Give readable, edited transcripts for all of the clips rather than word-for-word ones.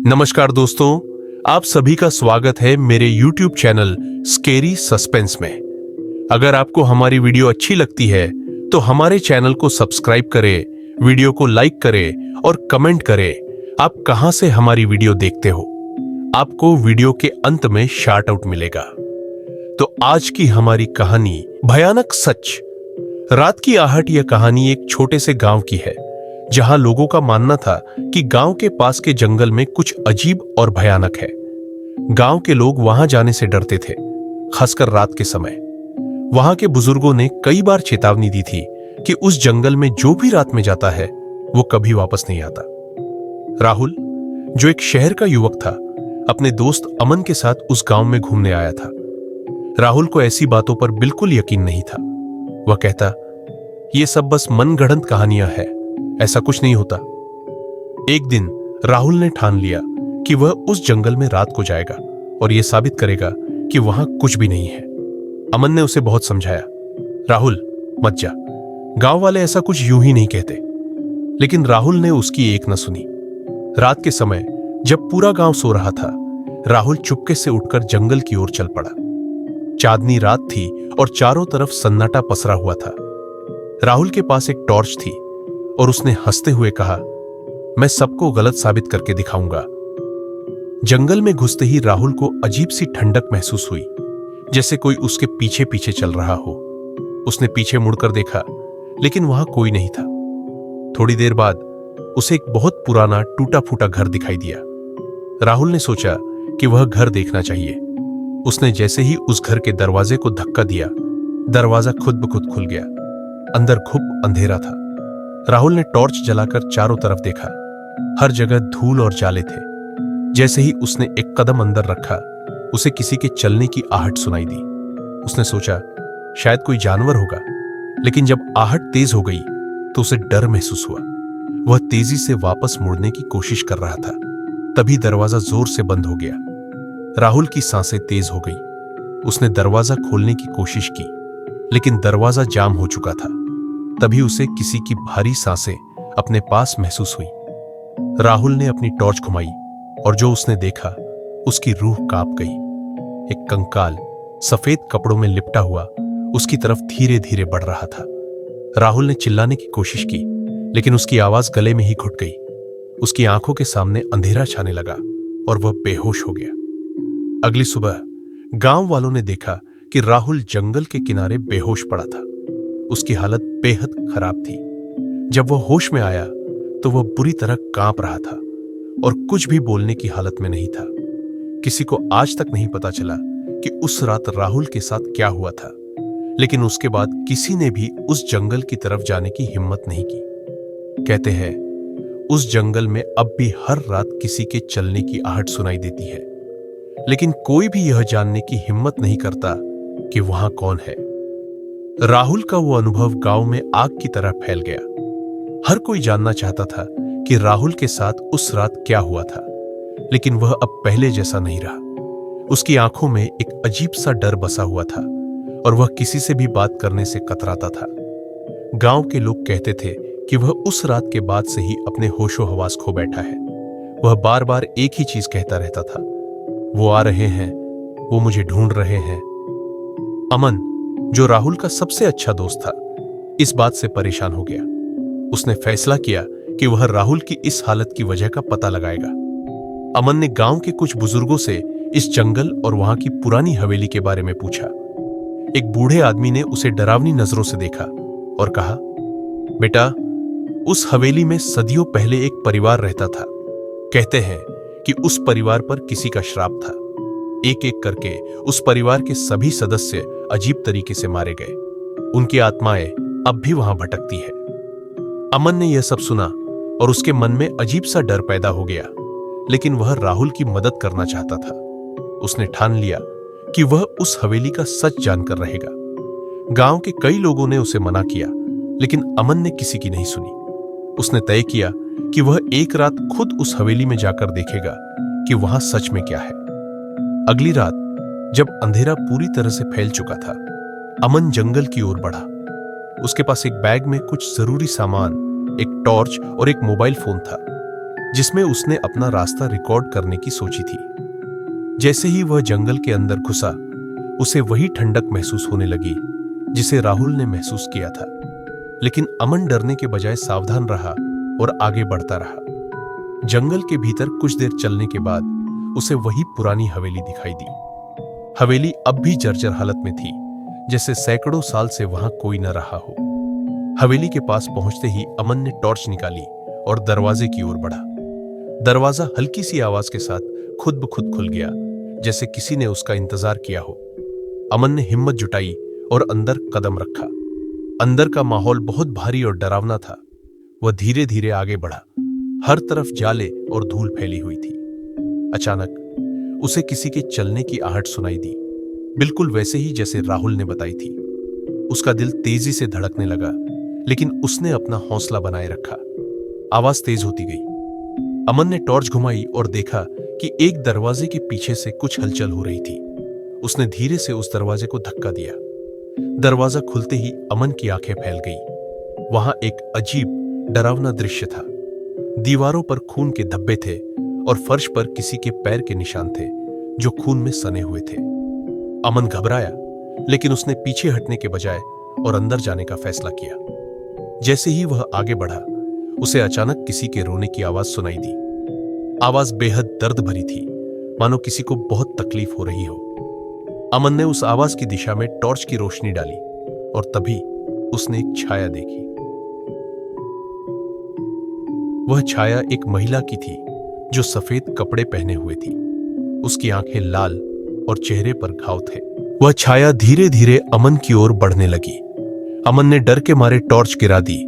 नमस्कार दोस्तों, आप सभी का स्वागत है मेरे YouTube चैनल स्केरी सस्पेंस में। अगर आपको हमारी वीडियो अच्छी लगती है तो हमारे चैनल को सब्सक्राइब करें, वीडियो को लाइक करें और कमेंट करें आप कहां से हमारी वीडियो देखते हो। आपको वीडियो के अंत में शार्ट आउट मिलेगा। तो आज की हमारी कहानी भयानक सच। रात की आहट यह कहानी एक छोटे से गांव की है जहां लोगों का मानना था कि गांव के पास के जंगल में कुछ अजीब और भयानक है। गांव के लोग वहां जाने से डरते थे, खासकर रात के समय। वहां के बुजुर्गों ने कई बार चेतावनी दी थी कि उस जंगल में जो भी रात में जाता है वो कभी वापस नहीं आता। राहुल, जो एक शहर का युवक था, अपने दोस्त अमन के साथ उस गांव में घूमने आया था। राहुल को ऐसी बातों पर बिल्कुल यकीन नहीं था। वह कहता, ये सब बस मनगढ़ंत कहानियां हैं, ऐसा कुछ नहीं होता। एक दिन राहुल ने ठान लिया कि वह उस जंगल में रात को जाएगा और यह साबित करेगा कि वहां कुछ भी नहीं है। अमन ने उसे बहुत समझाया, राहुल मत जा, गांव वाले ऐसा कुछ यूं ही नहीं कहते। लेकिन राहुल ने उसकी एक न सुनी। रात के समय जब पूरा गांव सो रहा था, राहुल चुपके से उठकर जंगल की ओर चल पड़ा। चांदनी रात थी और चारों तरफ सन्नाटा पसरा हुआ था। राहुल के पास एक टॉर्च थी और उसने हंसते हुए कहा, मैं सबको गलत साबित करके दिखाऊंगा। जंगल में घुसते ही राहुल को अजीब सी ठंडक महसूस हुई, जैसे कोई उसके पीछे पीछे चल रहा हो। उसने पीछे मुड़कर देखा, लेकिन वहां कोई नहीं था। थोड़ी देर बाद उसे एक बहुत पुराना टूटा फूटा घर दिखाई दिया। राहुल ने सोचा कि वह घर देखना चाहिए। उसने जैसे ही उस घर के दरवाजे को धक्का दिया, दरवाजा खुद ब खुद खुल गया। अंदर खूब अंधेरा था। राहुल ने टॉर्च जलाकर चारों तरफ देखा। हर जगह धूल और जाले थे। जैसे ही उसने एक कदम अंदर रखा, उसे किसी के चलने की आहट सुनाई दी। उसने सोचा शायद कोई जानवर होगा, लेकिन जब आहट तेज हो गई तो उसे डर महसूस हुआ। वह तेजी से वापस मुड़ने की कोशिश कर रहा था। तभी दरवाजा जोर से बंद हो गया। राहुल की सांसें तेज हो गई। उसने दरवाजा खोलने की कोशिश की, लेकिन दरवाजा जाम हो चुका था। तभी उसे किसी की भारी सांसें अपने पास महसूस हुई। राहुल ने अपनी टॉर्च घुमाई और जो उसने देखा, उसकी रूह कांप गई। एक कंकाल सफेद कपड़ों में लिपटा हुआ उसकी तरफ धीरे धीरे बढ़ रहा था। राहुल ने चिल्लाने की कोशिश की, लेकिन उसकी आवाज गले में ही घुट गई। उसकी आंखों के सामने अंधेरा छाने लगा और वह बेहोश हो गया। अगली सुबह गांव वालों ने देखा कि राहुल जंगल के किनारे बेहोश पड़ा था। उसकी हालत बेहद खराब थी। जब वह होश में आया तो वह बुरी तरह कांप रहा था और कुछ भी बोलने की हालत में नहीं था। किसी को आज तक नहीं पता चला कि उस रात राहुल के साथ क्या हुआ था, लेकिन उसके बाद किसी ने भी उस जंगल की तरफ जाने की हिम्मत नहीं की। कहते हैं उस जंगल में अब भी हर रात किसी के चलने की आहट सुनाई देती है, लेकिन कोई भी यह जानने की हिम्मत नहीं करता कि वहां कौन है। राहुल का वो अनुभव गांव में आग की तरह फैल गया। हर कोई जानना चाहता था कि राहुल के साथ उस रात क्या हुआ था, लेकिन वह अब पहले जैसा नहीं रहा। उसकी आंखों में एक अजीब सा डर बसा हुआ था और वह किसी से भी बात करने से कतराता था। गांव के लोग कहते थे कि वह उस रात के बाद से ही अपने होशो हवास खो बैठा है। वह बार बार एक ही चीज कहता रहता था, वो आ रहे हैं, वो मुझे ढूंढ रहे हैं। अमन, जो राहुल का सबसे अच्छा दोस्त था, इस बात से परेशान हो गया। उसने फैसला किया कि वह राहुल की इस हालत की वजह का पता लगाएगा। अमन ने गांव के कुछ बुजुर्गों से इस जंगल और वहां की पुरानी हवेली के बारे में पूछा। एक बूढ़े आदमी ने उसे डरावनी नजरों से देखा और कहा, बेटा, उस हवेली में सदियों पहले एक परिवार रहता था। कहते हैं कि उस परिवार पर किसी का श्राप था। एक एक करके उस परिवार के सभी सदस्य अजीब तरीके से मारे गए। उनकी आत्माएं अब भी वहां भटकती है। अमन ने यह सब सुना और उसके मन में अजीब सा डर पैदा हो गया, लेकिन वह राहुल की मदद करना चाहता था। उसने ठान लिया कि वह उस हवेली का सच जानकर रहेगा। गांव के कई लोगों ने उसे मना किया, लेकिन अमन ने किसी की नहीं सुनी। उसने तय किया कि वह एक रात खुद उस हवेली में जाकर देखेगा कि वहां सच में क्या है। अगली रात जब अंधेरा पूरी तरह से फैल चुका था, अमन जंगल की ओर बढ़ा। उसके पास एक बैग में कुछ जरूरी सामान, एक टॉर्च और एक मोबाइल फोन था। जिसमें उसने अपना रास्ता रिकॉर्ड करने की सोची थी। जैसे ही वह जंगल के अंदर घुसा, उसे वही ठंडक महसूस होने लगी जिसे राहुल ने महसूस किया था। लेकिन अमन डरने के बजाय सावधान रहा और आगे बढ़ता रहा। जंगल के भीतर कुछ देर चलने के बाद उसे वही पुरानी हवेली दिखाई दी। हवेली अब भी जर्जर हालत में थी, जैसे सैकड़ों साल से वहां कोई न रहा हो। हवेली के पास पहुंचते ही अमन ने टॉर्च निकाली और दरवाजे की ओर बढ़ा। दरवाजा हल्की सी आवाज के साथ खुद ब खुद खुल गया, जैसे किसी ने उसका इंतजार किया हो। अमन ने हिम्मत जुटाई और अंदर कदम रखा। अंदर का माहौल बहुत भारी और डरावना था। वह धीरे धीरे आगे बढ़ा। हर तरफ जाले और धूल फैली हुई थी। अचानक उसे किसी के चलने की आहट सुनाई दी, बिल्कुल वैसे ही जैसे राहुल ने बताई थी। उसका दिल तेजी से धड़कने लगा, लेकिन उसने अपना हौसला बनाए रखा। आवाज तेज होती गई। अमन ने टॉर्च घुमाई और देखा कि एक दरवाजे के पीछे से कुछ हलचल हो रही थी। उसने धीरे से उस दरवाजे को धक्का दिया। दरवाजा खुलते ही अमन की आंखें फैल गई। वहां एक अजीब डरावना दृश्य था। दीवारों पर खून के धब्बे थे और फर्श पर किसी के पैर के निशान थे जो खून में सने हुए थे। अमन घबराया, लेकिन उसने पीछे हटने के बजाय और अंदर जाने का फैसला किया। जैसे ही वह आगे बढ़ा, उसे अचानक किसी के रोने की आवाज सुनाई दी। आवाज बेहद दर्द भरी थी, मानो किसी को बहुत तकलीफ हो रही हो। अमन ने उस आवाज की दिशा में टॉर्च की रोशनी डाली और तभी उसने एक छाया देखी। वह छाया एक महिला की थी जो सफेद कपड़े पहने हुए थी। उसकी आंखें लाल और चेहरे पर घाव थे। वह छाया धीरे धीरे अमन की ओर बढ़ने लगी। अमन ने डर के मारे टॉर्च गिरा दी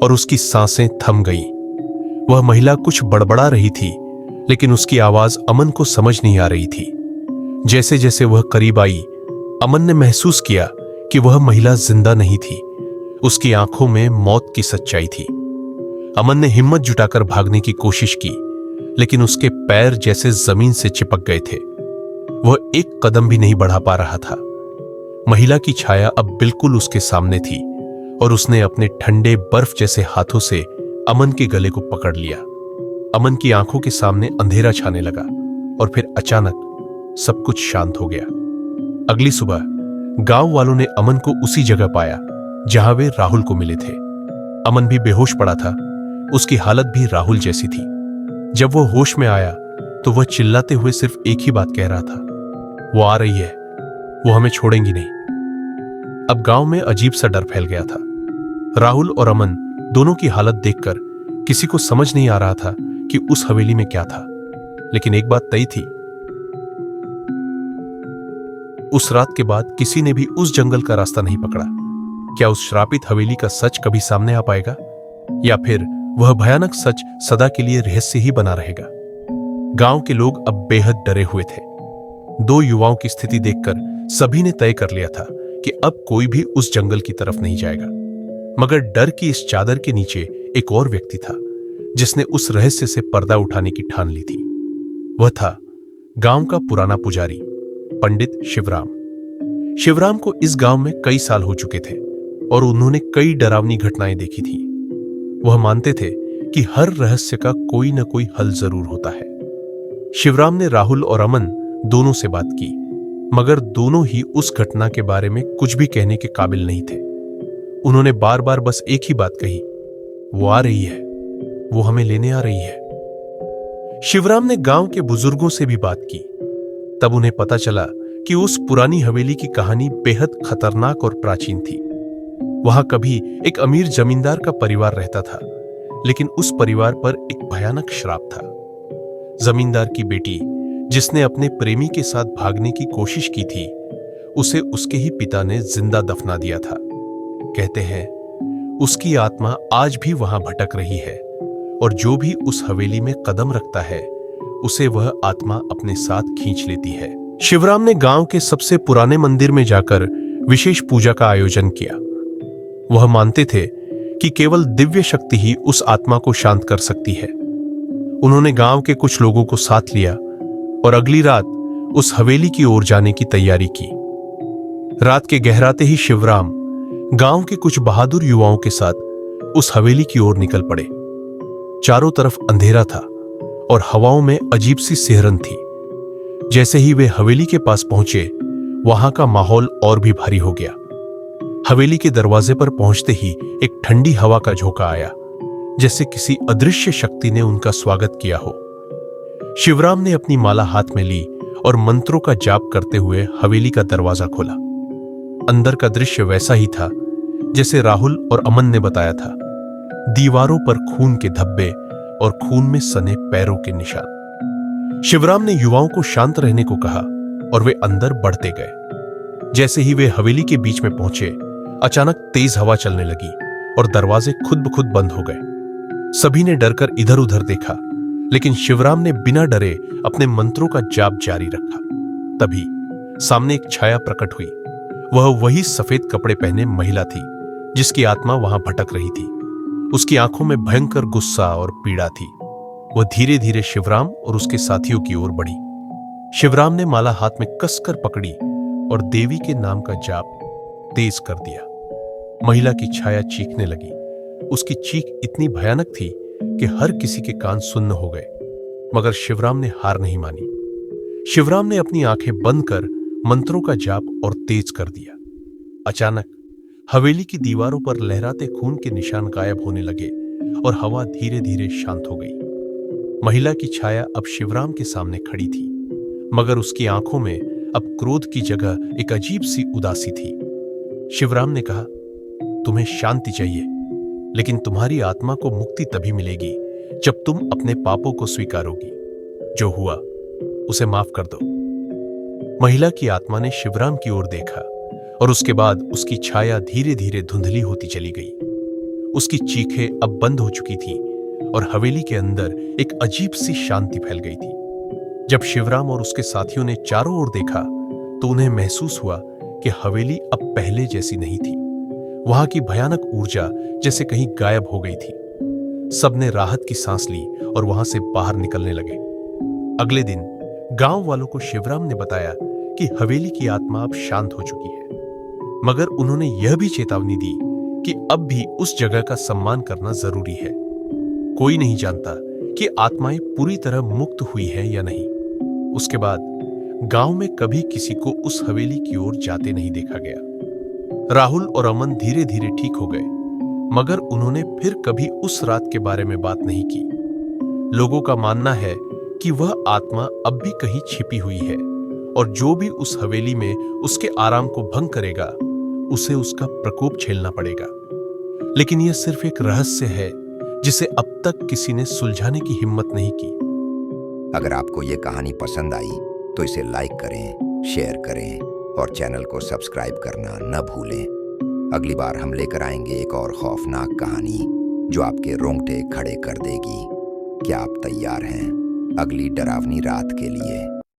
और उसकी सांसें थम गईं। वह महिला कुछ बड़बड़ा रही थी, लेकिन उसकी आवाज अमन को समझ नहीं आ रही थी। जैसे जैसे वह करीब आई, अमन ने महसूस किया कि वह महिला जिंदा नहीं थी। उसकी आंखों में मौत की सच्चाई थी। अमन ने हिम्मत जुटाकर भागने की कोशिश की, लेकिन उसके पैर जैसे जमीन से चिपक गए थे। वह एक कदम भी नहीं बढ़ा पा रहा था। महिला की छाया अब बिल्कुल उसके सामने थी और उसने अपने ठंडे बर्फ जैसे हाथों से अमन के गले को पकड़ लिया। अमन की आंखों के सामने अंधेरा छाने लगा और फिर अचानक सब कुछ शांत हो गया। अगली सुबह गांव वालों ने अमन को उसी जगह पाया जहां वे राहुल को मिले थे। अमन भी बेहोश पड़ा था। उसकी हालत भी राहुल जैसी थी। जब वो होश में आया तो वह चिल्लाते हुए सिर्फ एक ही बात कह रहा था, वो आ रही है, वो हमें छोड़ेंगी नहीं। अब गांव में अजीब सा डर फैल गया था। राहुल और अमन दोनों की हालत देखकर किसी को समझ नहीं आ रहा था कि उस हवेली में क्या था। लेकिन एक बात तय थी, उस रात के बाद किसी ने भी उस जंगल का रास्ता नहीं पकड़ा। क्या उस श्रापित हवेली का सच कभी सामने आ पाएगा, या फिर वह भयानक सच सदा के लिए रहस्य ही बना रहेगा? गांव के लोग अब बेहद डरे हुए थे। दो युवाओं की स्थिति देखकर सभी ने तय कर लिया था कि अब कोई भी उस जंगल की तरफ नहीं जाएगा। मगर डर की इस चादर के नीचे एक और व्यक्ति था जिसने उस रहस्य से पर्दा उठाने की ठान ली थी। वह था गांव का पुराना पुजारी, पंडित शिवराम। शिवराम को इस गांव में कई साल हो चुके थे और उन्होंने कई डरावनी घटनाएं देखी थी। वह मानते थे कि हर रहस्य का कोई न कोई हल जरूर होता है। शिवराम ने राहुल और अमन दोनों से बात की, मगर दोनों ही उस घटना के बारे में कुछ भी कहने के काबिल नहीं थे। उन्होंने बार बार बस एक ही बात कही, वो आ रही है, वो हमें लेने आ रही है। शिवराम ने गांव के बुजुर्गों से भी बात की। तब उन्हें पता चला कि उस पुरानी हवेली की कहानी बेहद खतरनाक और प्राचीन थी। वहां कभी एक अमीर जमींदार का परिवार रहता था, लेकिन उस परिवार पर एक भयानक श्राप था। जमींदार की बेटी, जिसने अपने प्रेमी के साथ भागने की कोशिश की थी, उसे उसके ही पिता ने जिंदा दफना दिया था। कहते हैं उसकी आत्मा आज भी वहां भटक रही है और जो भी उस हवेली में कदम रखता है उसे वह आत्मा अपने साथ खींच लेती है। शिवराम ने गांव के सबसे पुराने मंदिर में जाकर विशेष पूजा का आयोजन किया। वह मानते थे कि केवल दिव्य शक्ति ही उस आत्मा को शांत कर सकती है। उन्होंने गांव के कुछ लोगों को साथ लिया और अगली रात उस हवेली की ओर जाने की तैयारी की। रात के गहराते ही शिवराम गांव के कुछ बहादुर युवाओं के साथ उस हवेली की ओर निकल पड़े। चारों तरफ अंधेरा था और हवाओं में अजीब सी सिहरन थी। जैसे ही वे हवेली के पास पहुंचे, वहां का माहौल और भी भारी हो गया। हवेली के दरवाजे पर पहुंचते ही एक ठंडी हवा का झोंका आया, जैसे किसी अदृश्य शक्ति ने उनका स्वागत किया हो। शिवराम ने अपनी माला हाथ में ली और मंत्रों का जाप करते हुए हवेली का दरवाजा खोला। अंदर का दृश्य वैसा ही था जैसे राहुल और अमन ने बताया था। दीवारों पर खून के धब्बे और खून में सने पैरों के निशान। शिवराम ने युवाओं को शांत रहने को कहा और वे अंदर बढ़ते गए। जैसे ही वे हवेली के बीच में पहुंचे, अचानक तेज हवा चलने लगी और दरवाजे खुद ब खुद बंद हो गए। सभी ने डरकर इधर उधर देखा, लेकिन शिवराम ने बिना डरे अपने मंत्रों का जाप जारी रखा। तभी सामने एक छाया प्रकट हुई। वह वही सफेद कपड़े पहने महिला थी जिसकी आत्मा वहां भटक रही थी। उसकी आंखों में भयंकर गुस्सा और पीड़ा थी। वह धीरे धीरे शिवराम और उसके साथियों की ओर बढ़ी। शिवराम ने माला हाथ में कसकर पकड़ी और देवी के नाम का जाप तेज कर दिया। महिला की छाया चीखने लगी। उसकी चीख इतनी भयानक थी कि हर किसी के कान सुन्न हो गए, मगर शिवराम ने हार नहीं मानी। शिवराम ने अपनी आंखें बंद कर मंत्रों का जाप और तेज कर दिया। अचानक हवेली की दीवारों पर लहराते खून के निशान गायब होने लगे और हवा धीरे धीरे शांत हो गई। महिला की छाया अब शिवराम के सामने खड़ी थी, मगर उसकी आंखों में अब क्रोध की जगह एक अजीब सी उदासी थी। शिवराम ने कहा, तुम्हें शांति चाहिए, लेकिन तुम्हारी आत्मा को मुक्ति तभी मिलेगी जब तुम अपने पापों को स्वीकारोगी। जो हुआ उसे माफ कर दो। महिला की आत्मा ने शिवराम की ओर देखा और उसके बाद उसकी छाया धीरे धीरे धुंधली होती चली गई। उसकी चीखें अब बंद हो चुकी थीं और हवेली के अंदर एक अजीब सी शांति फैल गई थी। जब शिवराम और उसके साथियों ने चारों ओर देखा तो उन्हें महसूस हुआ कि हवेली अब पहले जैसी नहीं थी। वहां की भयानक ऊर्जा जैसे कहीं गायब हो गई थी। सबने राहत की सांस ली और वहां से बाहर निकलने लगे। अगले दिन गांव वालों को शिवराम ने बताया कि हवेली की आत्मा अब शांत हो चुकी है, मगर उन्होंने यह भी चेतावनी दी कि अब भी उस जगह का सम्मान करना जरूरी है। कोई नहीं जानता कि आत्माएं पूरी तरह मुक्त हुई है या नहीं। उसके बाद गांव में कभी किसी को उस हवेली की ओर जाते नहीं देखा गया। राहुल और अमन धीरे धीरे ठीक हो गए, मगर उन्होंने फिर कभी उस रात के बारे में बात नहीं की। लोगों का मानना है कि वह आत्मा अब भी कहीं छिपी हुई है और जो भी उस हवेली में उसके आराम को भंग करेगा, उसे उसका प्रकोप झेलना पड़ेगा। लेकिन यह सिर्फ एक रहस्य है जिसे अब तक किसी ने सुलझाने की हिम्मत नहीं की। अगर आपको ये कहानी पसंद आई तो इसे लाइक करें, शेयर करें और चैनल को सब्सक्राइब करना न भूलें। अगली बार हम लेकर आएंगे एक और खौफनाक कहानी जो आपके रोंगटे खड़े कर देगी। क्या आप तैयार हैं अगली डरावनी रात के लिए?